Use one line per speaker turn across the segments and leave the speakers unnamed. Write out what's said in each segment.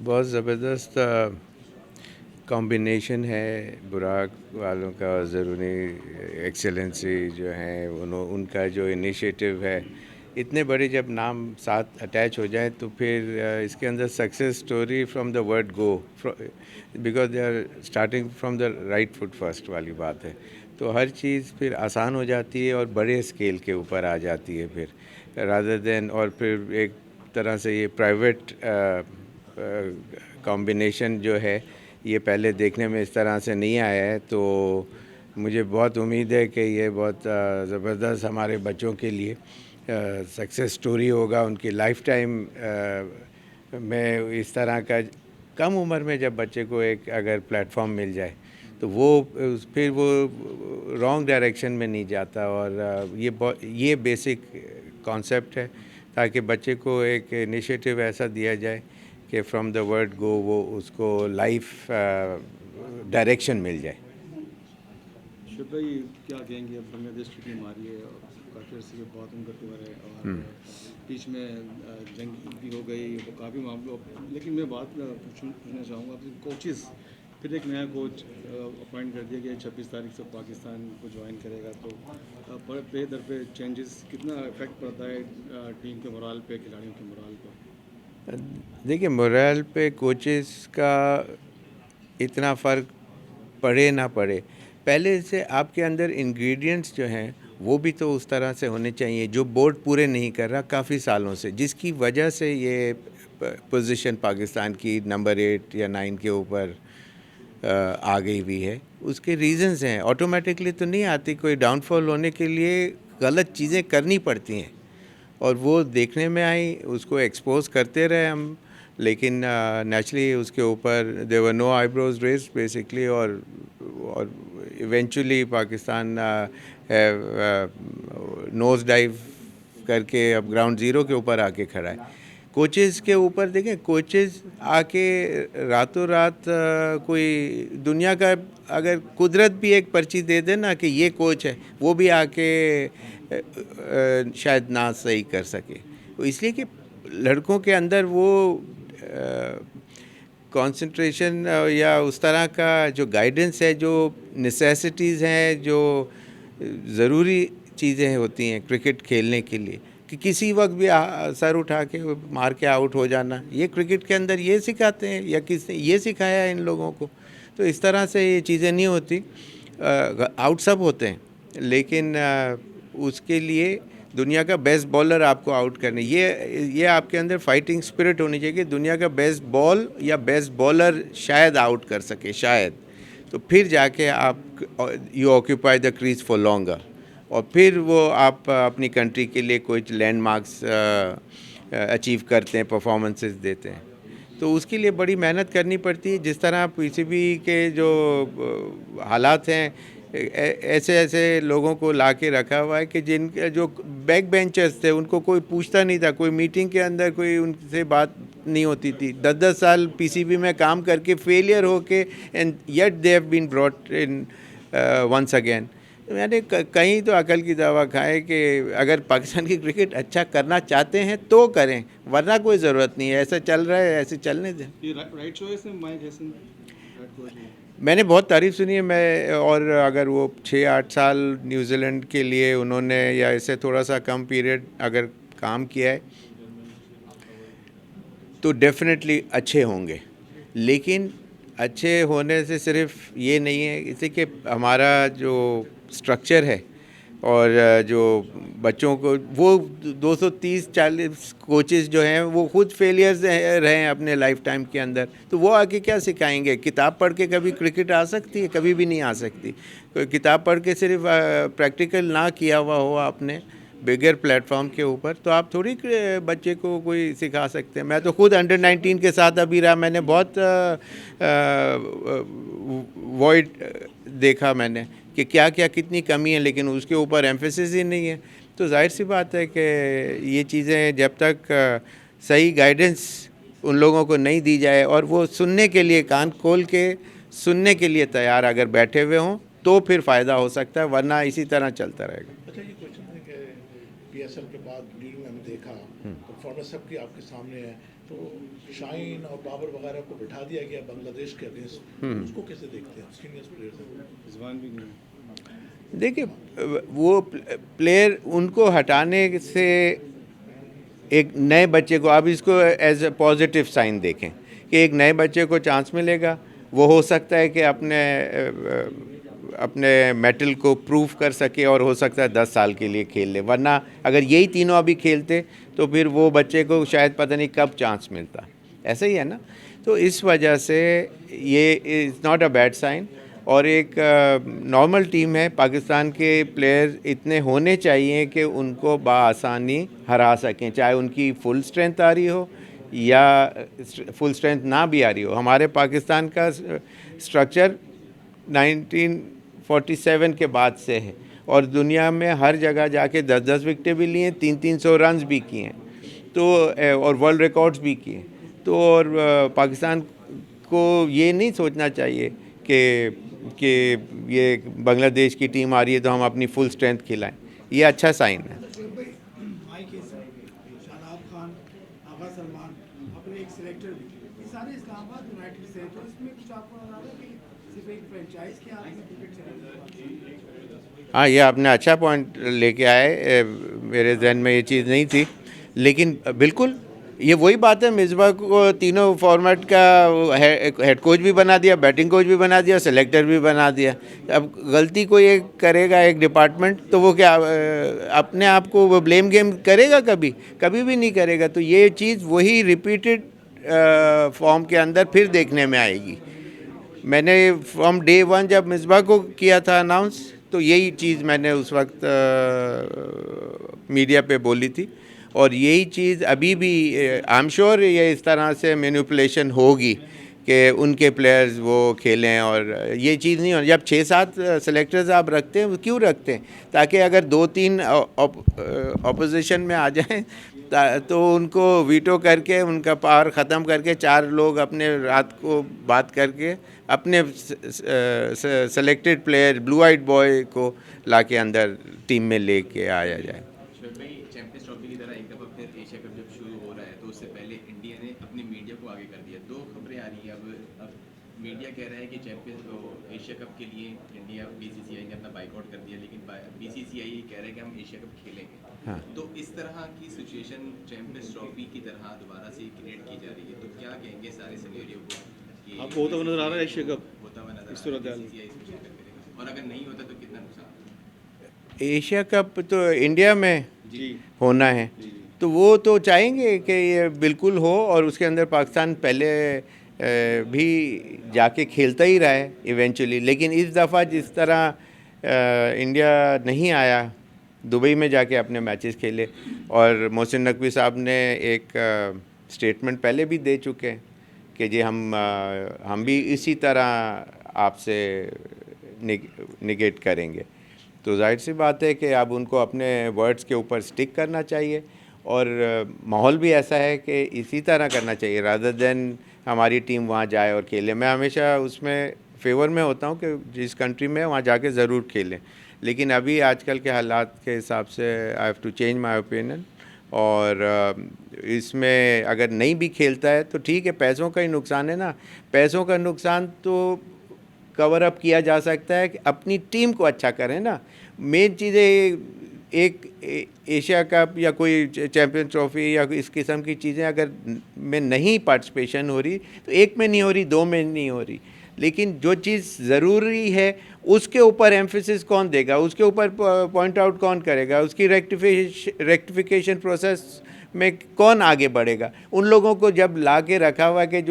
बहुत ज़बरदस्त कॉम्बिनेशन है बुराक वालों का और ज़रूरी एक्सेलेंसी जो है उनका जो इनिशिएटिव है। इतने बड़े जब नाम साथ अटैच हो जाए तो फिर इसके अंदर success story from the word go, because they are starting from the right foot first वाली बात है। तो हर चीज़ फिर आसान हो जाती है और बड़े स्केल के ऊपर आ जाती है फिर रादर देन। और फिर एक तरह से ये प्राइवेट कॉम्बिनेशन जो है ये पहले देखने में इस तरह से नहीं आया है। तो मुझे बहुत उम्मीद है कि ये बहुत ज़बरदस्त हमारे बच्चों के लिए सक्सेस स्टोरी होगा उनकी लाइफ टाइम में। इस तरह का कम उम्र में जब बच्चे को एक अगर प्लेटफॉर्म मिल जाए तो वो फिर वो रॉन्ग डायरेक्शन में नहीं जाता। और ये बेसिक कॉन्सेप्ट है ताकि बच्चे को एक इनिशिएटिव ऐसा दिया जाए कि फ्रॉम द वर्ड गो वो उसको लाइफ डायरेक्शन मिल जाए।
शुभ भाई, क्या कहेंगे? अब बांग्लादेश की टीम आ रही है और काफ़ी अर्से के बाद उनका टूर है और बीच में जंग भी हो गई, वो काफ़ी मामलों। लेकिन मैं बात पूछना चाहूँगा आपसे, कोचेस फिर एक नया कोच अपॉइंट कर दिया गया 26 तारीख से पाकिस्तान को ज्वाइन करेगा, तो पे दर पे चेंजेस कितना इफेक्ट पड़ता है टीम के मोराल पे, खिलाड़ियों के मोराल पे?
देखिए, मोरल पे कोचेस का इतना फ़र्क पड़े ना पड़े, पहले से आपके अंदर इंग्रेडिएंट्स जो हैं वो भी तो उस तरह से होने चाहिए जो बोर्ड पूरे नहीं कर रहा काफ़ी सालों से, जिसकी वजह से ये पोजीशन पाकिस्तान की नंबर 8 या 9 के ऊपर आ गई हुई है। उसके रीजंस हैं, ऑटोमेटिकली तो नहीं आती। कोई डाउनफॉल होने के लिए गलत चीज़ें करनी पड़ती हैं और वो देखने में आई, उसको एक्सपोज करते रहे हम। लेकिन नेचुरली उसके ऊपर देवर नो आईब्रोज रेस्ड बेसिकली। और इवेंचुअली पाकिस्तान नोज डाइव करके अब ग्राउंड ज़ीरो के ऊपर आके खड़ा है। कोचेज़ के ऊपर देखें, कोचेज़ आके रातों रात कोई दुनिया का अगर कुदरत भी एक पर्ची दे दे ना कि ये कोच है, वो भी आके शायद ना सही कर सके। तो इसलिए कि लड़कों के अंदर वो कंसंट्रेशन या उस तरह का जो गाइडेंस है, जो नेसेसिटीज़ हैं, जो ज़रूरी चीज़ें होती हैं क्रिकेट खेलने के लिए, कि किसी वक्त भी सर उठा के मार के आउट हो जाना, ये क्रिकेट के अंदर ये सिखाते हैं या किसने ये सिखाया है इन लोगों को? तो इस तरह से ये चीज़ें नहीं होती। आउट सब होते हैं लेकिन उसके लिए दुनिया का बेस्ट बॉलर आपको आउट करने, ये आपके अंदर फाइटिंग स्पिरिट होनी चाहिए कि दुनिया का बेस्ट बॉल या बेस्ट बॉलर शायद आउट कर सके, शायद। तो फिर जाके आप you occupy the crease for longer और फिर वो आप अपनी कंट्री के लिए कुछ लैंडमार्क्स अचीव करते हैं, परफॉर्मेंसेस देते हैं। तो उसके लिए बड़ी मेहनत करनी पड़ती है। जिस तरह पीसीबी के जो हालात हैं, ऐसे ऐसे लोगों को ला के रखा हुआ है कि जिनके जो बैक बेंचर्स थे उनको कोई पूछता नहीं था, कोई मीटिंग के अंदर कोई उनसे बात नहीं होती थी। 10-10 साल पीसीबी में काम करके फेलियर होके and yet they have been brought in once again. मैंने कहीं तो अकल की दवा खाए कि अगर पाकिस्तान की क्रिकेट अच्छा करना चाहते हैं तो करें, वरना कोई ज़रूरत नहीं है। ऐसा चल रहा है, ऐसे चलने दें।
ये राइट चॉइस है माइक हैसन हेड कोच में?
मैंने बहुत तारीफ़ सुनी है। मैं और अगर वो 6-8 साल न्यूजीलैंड के लिए उन्होंने या इससे थोड़ा सा कम पीरियड अगर काम किया है तो डेफिनेटली अच्छे होंगे। लेकिन अच्छे होने से सिर्फ ये नहीं है, इसी के हमारा जो स्ट्रक्चर है और जो बच्चों को वो 230-40 कोचेज़ जो हैं वो खुद फेलियर्स रहे हैं अपने लाइफ टाइम के अंदर, तो वो आके क्या सिखाएंगे? किताब पढ़ के कभी क्रिकेट आ सकती है? कभी भी नहीं आ सकती। कोई किताब पढ़ के सिर्फ प्रैक्टिकल ना किया हुआ हो आपने बिगर प्लेटफॉर्म के ऊपर, तो आप थोड़ी बच्चे को कोई सिखा सकते हैं। मैं तो खुद अंडर 19 के साथ अभी रहा, मैंने बहुत वॉइड देखा मैंने कि क्या क्या कितनी कमी है, लेकिन उसके ऊपर एम्फेसिस ही नहीं है। तो जाहिर सी बात है कि ये चीज़ें जब तक सही गाइडेंस उन लोगों को नहीं दी जाए और वो सुनने के लिए कान खोल के सुनने के लिए तैयार अगर बैठे हुए हों तो फिर फ़ायदा हो सकता है, वरना इसी तरह चलता रहेगा।
अच्छा, ये क्वेश्चन है कि पीएसएल के बाद लीग में हमने देखा परफॉर्मेंस सबकी आपके सामने है तो शाहीन और बाबर वगैरह को बिठा दिया गया बांग्लादेश के अगेंस्ट, उसको कैसे देखते हैं? सीनियर प्लेयर्स हैं।
रिजवान भी नहीं है।
देखिए वो प्लेयर उनको हटाने से एक नए बच्चे को, आप इसको एज ए पॉजिटिव साइन देखें कि एक नए बच्चे को चांस मिलेगा, वो हो सकता है कि अपने मेटल को प्रूव कर सके और हो सकता है 10 साल के लिए खेल ले, वरना अगर यही तीनों अभी खेलते तो फिर वो बच्चे को शायद पता नहीं कब चांस मिलता। ऐसा ही है ना। तो इस वजह से ये is not a bad sign. और एक नॉर्मल टीम है, पाकिस्तान के प्लेयर इतने होने चाहिए कि उनको बआसानी हरा सकें, चाहे उनकी फुल स्ट्रेंथ आ रही हो या फुल स्ट्रेंथ ना भी आ रही हो। हमारे पाकिस्तान का स्ट्रक्चर 1947 के बाद से है और दुनिया में हर जगह जाके 10-10 विकेटें भी लिए, 300-300 रन्स भी किए हैं, तो और वर्ल्ड रिकॉर्ड्स भी किए। तो और पाकिस्तान को ये नहीं सोचना चाहिए कि ये बांग्लादेश की टीम आ रही है तो हम अपनी फुल स्ट्रेंथ खिलाएं। ये अच्छा साइन है।
शादाब खान, आगा सलमान, अपने एक सिलेक्टर भी, ये सारे इस्लामाबाद यूनाइटेड से हैं, तो इसमें कुछ आपको नजर आ रहा है कि सिर्फ एक फ्रेंचाइज के हाथ में क्रिकेट चलेगी?
हाँ, ये आपने अच्छा पॉइंट लेके आए, मेरे जहन में ये चीज़ नहीं थी, लेकिन बिल्कुल ये वही बात है। मिसबा को तीनों फॉर्मेट का हेड कोच भी बना दिया, बैटिंग कोच भी बना दिया, सेलेक्टर भी बना दिया। अब गलती कोई एक करेगा, एक डिपार्टमेंट, तो वो क्या अपने आप को वो ब्लेम गेम करेगा? कभी कभी भी नहीं करेगा। तो ये चीज़ वही रिपीटेड फॉर्म के अंदर फिर देखने में आएगी। मैंने फ्रॉम डे वन जब मिसबा को किया था अनाउंस, तो यही चीज़ मैंने उस वक्त मीडिया पे बोली थी और यही चीज़ अभी भी आई एम श्योर ये इस तरह से मैनिपुलेशन होगी कि उनके प्लेयर्स वो खेलें। और ये चीज़ नहीं हो, जब 6-7 सेलेक्टर्स आप रखते हैं, वो क्यों रखते हैं? ताकि अगर 2-3 ऑपोजिशन में आ जाएं तो उनको वीटो करके, उनका पावर ख़त्म करके, 4 लोग अपने रात को बात करके अपने सेलेक्टेड प्लेयर ब्लू आइट बॉय को लाके अंदर टीम में लेके आया जाए।
चैंपियंस ट्रॉफी की तरह एक दफ़ा फिर एशिया कप जब शुरू हो रहा है तो उससे पहले इंडिया ने अपनी मीडिया को आगे कर दिया। 2 खबरें आ रही है अब मीडिया कह रहा है कि एशिया कप के लिए इंडिया बीसीसीआई ने अपना बाइकआउट कर दिया, लेकिन बीसीसीआई कह रहा है कि हम एशिया कप खेलेंगे।
हाँ।
तो इस तरह की सिचुएशन चैंपियंस ट्रॉफी की तरह दोबारा से क्रिएट की जा रही है, तो क्या कहेंगे सारे सिनेरियो को कि
आपको होता हुआ नजर आ रहा है एशिया कप?
होता हुआ नजर
इस
आ रहा
सूरत
है
हाल में?
BCCI इसको शेयर करेगा और अगर नहीं होता तो कितना नुकसान?
एशिया कप तो इंडिया में
जी
होना है,
जी
तो वो तो चाहेंगे कि ये बिल्कुल हो और उसके अंदर पाकिस्तान पहले भी जाके खेलता ही रहा है इवेंचुअली। लेकिन इस दफ़ा जिस तरह इंडिया नहीं आया, दुबई में जाके अपने मैचेस खेले, और मोहसिन नकवी साहब ने एक स्टेटमेंट पहले भी दे चुके हैं कि जी हम भी इसी तरह आपसे निगेट करेंगे। तो जाहिर सी बात है कि अब उनको अपने वर्ड्स के ऊपर स्टिक करना चाहिए और माहौल भी ऐसा है कि इसी तरह करना चाहिए, रादर देन हमारी टीम वहाँ जाए और खेले। मैं हमेशा उसमें फेवर में होता हूँ कि जिस कंट्री में वहाँ जाके ज़रूर खेलें, लेकिन अभी आजकल के हालात के हिसाब से I have to change my opinion. और इसमें अगर नहीं भी खेलता है तो ठीक है, पैसों का ही नुकसान है ना। पैसों का नुकसान तो कवर अप किया जा सकता है कि अपनी टीम को अच्छा करें ना। मेन चीज़ें एक एशिया कप या कोई चैम्पियन ट्रॉफी या इस किस्म की चीज़ें अगर में नहीं पार्टिसिपेशन हो रही तो एक में नहीं हो रही, 2 में नहीं हो रही, लेकिन जो चीज़ ज़रूरी है उसके ऊपर एम्फेसिस कौन देगा, उसके ऊपर पॉइंट आउट कौन करेगा, उसकी रेक्टिफिकेशन प्रोसेस में कौन आगे बढ़ेगा। उन लोगों को जब ला के रखा हुआ कि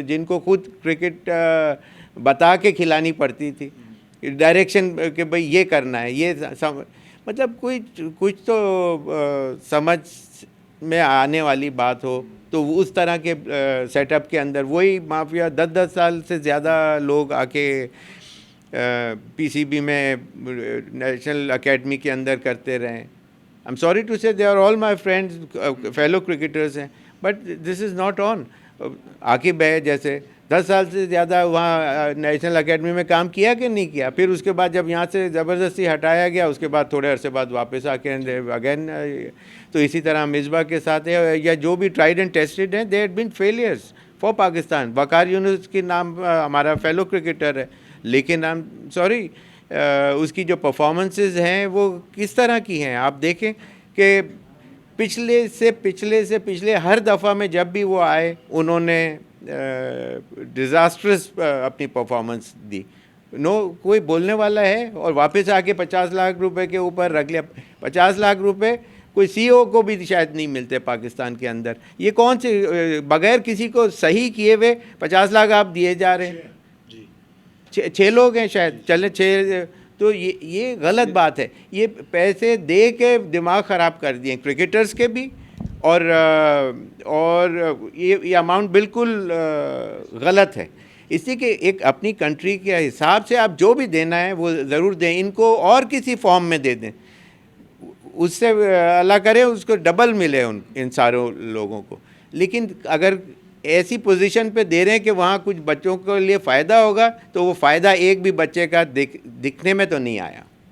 जिनको खुद क्रिकेट बता के खिलानी पड़ती थी, डायरेक्शन कि भाई ये करना है, ये मतलब कुछ तो समझ में आने वाली बात हो, तो उस तरह के सेटअप के अंदर वही माफिया 10-10 साल से ज़्यादा लोग आके पीसीबी में नेशनल एकेडमी के अंदर करते रहे। I am sorry to say they are all my friends, fellow cricketers हैं, but this is not on. Aqib है जैसे 10 साल से ज़्यादा वहाँ नेशनल एकेडमी में काम किया कि नहीं किया। फिर उसके बाद जब यहाँ से ज़बरदस्ती हटाया गया, उसके बाद थोड़े अरसे बाद वापस आके अगेन। तो इसी तरह मिसबा के साथ है, या जो भी ट्राइड एंड टेस्टेड हैं, they had been failures for Pakistan. Waqar Younis की नाम हमारा फेलो क्रिकेटर है, लेकिन आई एम सॉरी उसकी जो परफॉर्मेंसेस हैं वो किस तरह की हैं। आप देखें कि पिछले से पिछले हर दफ़ा में जब भी वो आए, उन्होंने डिज़ास्ट्रस अपनी परफॉर्मेंस दी। कोई बोलने वाला है? और वापस आके 50 लाख रुपए के ऊपर रख लिया। 50 लाख रुपए कोई सीईओ को भी शायद नहीं मिलते पाकिस्तान के अंदर। ये कौन से बगैर किसी को सही किए हुए 50 लाख आप दिए जा रहे हैं? 6 लोग हैं शायद, चले 6। तो ये गलत बात है। ये पैसे दे के दिमाग ख़राब कर दिए क्रिकेटर्स के भी, और ये अमाउंट बिल्कुल गलत है। इसी के एक अपनी कंट्री के हिसाब से आप जो भी देना है वो ज़रूर दें, इनको और किसी फॉर्म में दे दें, उससे अल्लाह करे उसको डबल मिले इन सारों लोगों को। लेकिन अगर ऐसी पोजीशन पे दे रहे हैं कि वहाँ कुछ बच्चों के लिए फ़ायदा होगा, तो वो फ़ायदा एक भी बच्चे का दिखने में तो नहीं आया।